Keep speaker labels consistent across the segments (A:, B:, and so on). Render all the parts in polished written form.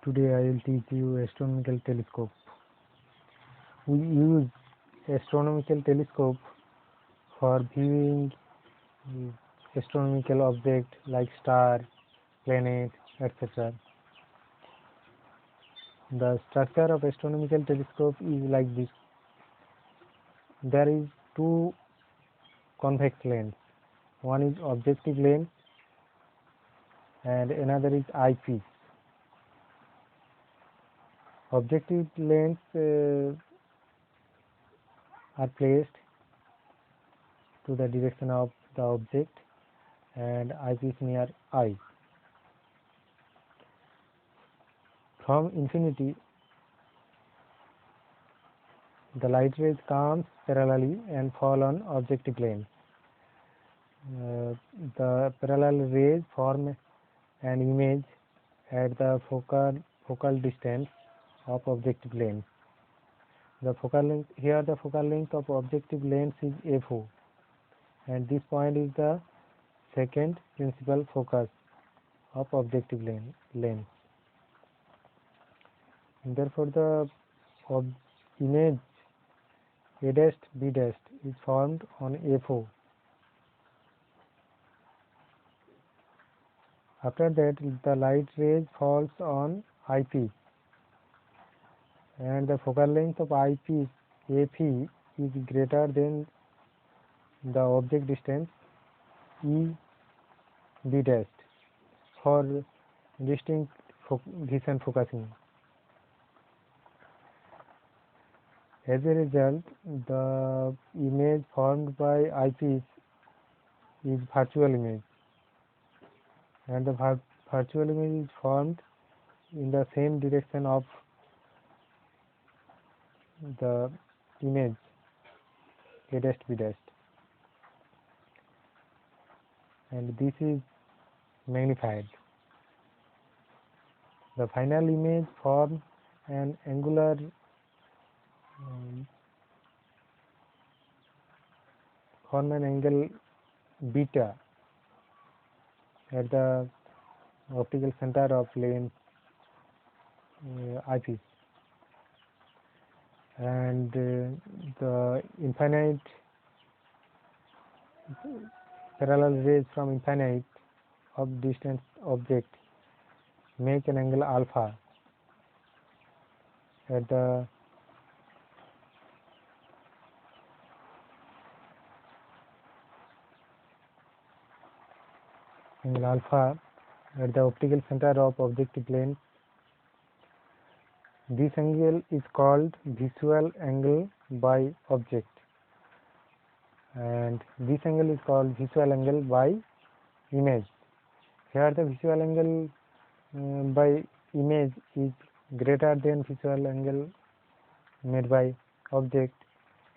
A: Today I will teach you astronomical telescope. We use astronomical telescope for viewing astronomical objects like star, planet, etc. The structure of astronomical telescope is like this. There is two convex lens. One is objective lens and another is eyepiece. Objective lens are placed to the direction of the object and eyepiece near eye. From infinity, the light rays comes parallelly and fall on objective lens. The parallel rays form an image at the focal distance of objective lens. The focal length of objective lens is f(O), and this point is the second principal focus of objective lens. And therefore, the image A dash B dash is formed on f(O). After that, the light rays falls on eyepiece, and the focal length of eyepiece FE is greater than the object distance EB dash for distinct vision focusing. As a result, the image formed by eyepiece is virtual image, and the virtual image is formed in the same direction of the image A dash B dash, and this is magnified. The final image forms an angular angle beta at the optical center of lens eyepiece, and the infinite parallel rays from infinite of distance object make an angle alpha at the optical center of objective lens. This angle is called visual angle by object, and this angle is called visual angle by image. Here the visual angle by image is greater than visual angle made by object.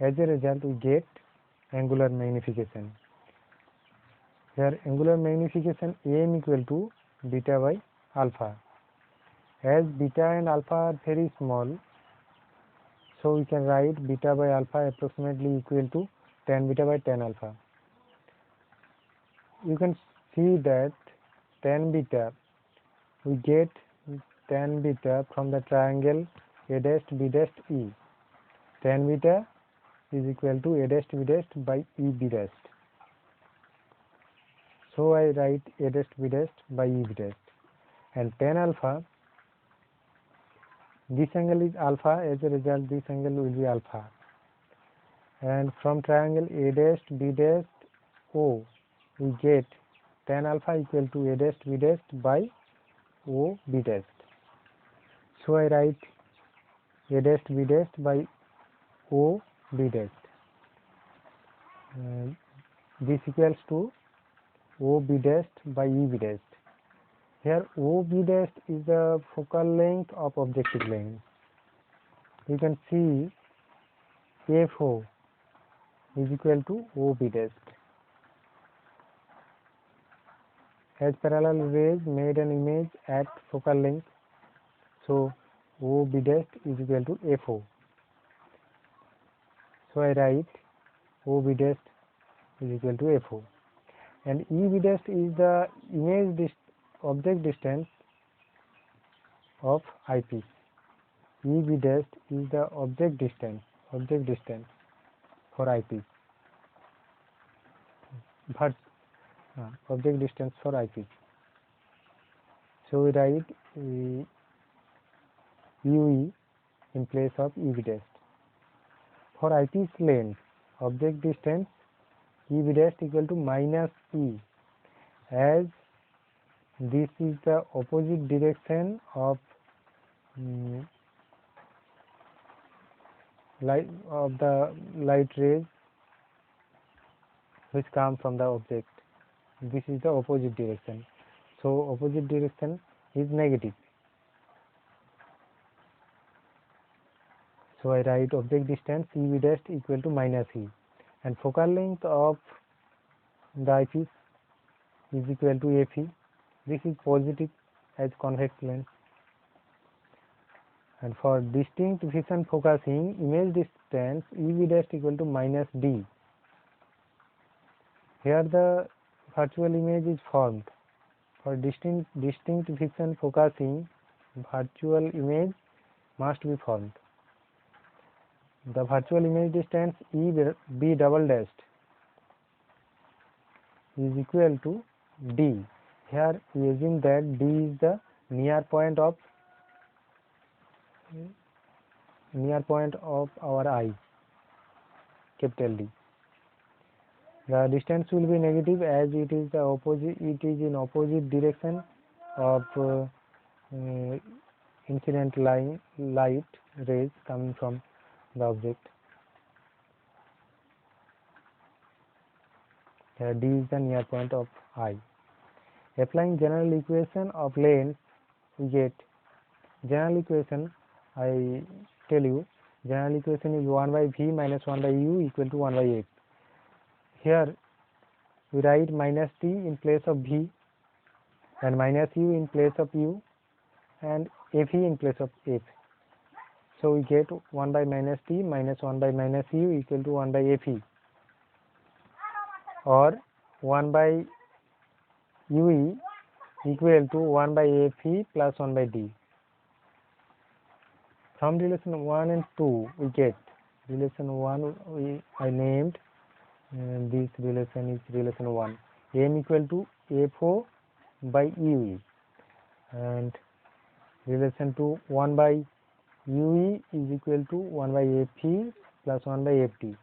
A: As a result, we get angular magnification. Here angular magnification AM equal to beta by alpha. As beta and alpha are very small, so we can write beta by alpha approximately equal to tan beta by tan alpha. You can see that tan beta, we get tan beta from the triangle A dash B dash E. Tan beta is equal to A dash B dash by E B dash. So I write A dash B dash by E B dash. And tan alpha, this angle is alpha, as a result this angle will be alpha. And from triangle A dash B dash O, we get tan alpha equal to A dash B dash by O B dash. So I write A dash B dash by O B dash. This equals to O B dash by E B dash. Here O B dash is the focal length of objective lens. You can see f(O) is equal to O B dash. As parallel rays made an image at focal length, so O B dash is equal to f(O). So I write O B dash is equal to f(O). And E B dash is the image object distance of eyepiece. EV dash is the object distance for eyepiece. Object distance for eyepiece. So we write UE in place of EV dash. For eyepiece length, object distance EV dash equal to minus E, as this is the opposite direction of the light rays which come from the object. This is the opposite direction. So opposite direction is negative. So I write object distance EV dash equal to minus E, and focal length of the eyepiece is equal to FE. This is positive as convex lens. And for distinct vision focusing, image distance EV dash equal to minus D. Here the virtual image is formed. For distinct vision focusing, virtual image must be formed. The virtual image distance B double dashed is equal to D. Here we assume that D is the near point of our eye, capital D. The distance will be negative as it is the opposite. It is in opposite direction of incident light rays coming from the object. Here D is the near point of eye. Applying general equation of lens, we get general equation. I tell you, general equation is 1 by V minus 1 by U equal to 1 by F. Here we write minus T in place of V, and minus U in place of U, and FE in place of F. So we get 1 by minus T minus 1 by minus U equal to 1 by FE, or 1 by UE equal to 1 by FE plus 1 by D. From relation 1 and 2 we get relation 1 I named, this relation is relation 1. M equal to FO by UE, and relation 2 1 by UE is equal to 1 by FE plus 1 by FT.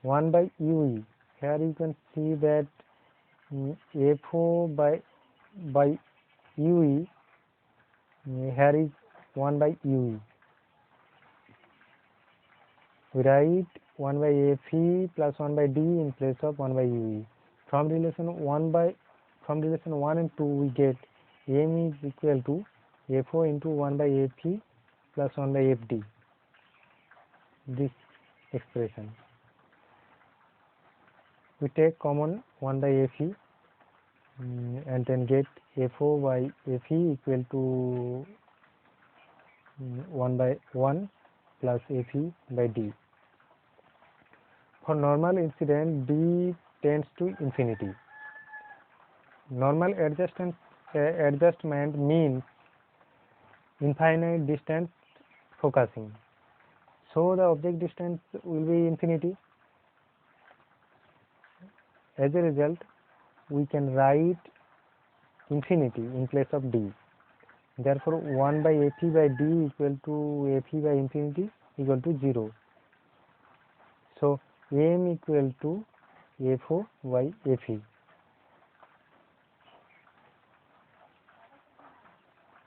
A: 1 by UE, here you can see that FO by UE, here is 1 by UE. We write 1 by FE plus 1 by D in place of 1 by UE. From relation 1 and 2 we get M is equal to FO into 1 by FE plus 1 by FD. This expression. We take common 1 by FE and then get FO by FE equal to 1 by 1 plus FE by D. For normal incident, D tends to infinity. Normal adjustment means infinite distance focusing. So the object distance will be infinity. As a result, we can write infinity in place of D. Therefore, 1 by FE by D equal to FE by infinity equal to 0. So M equal to FO by FE.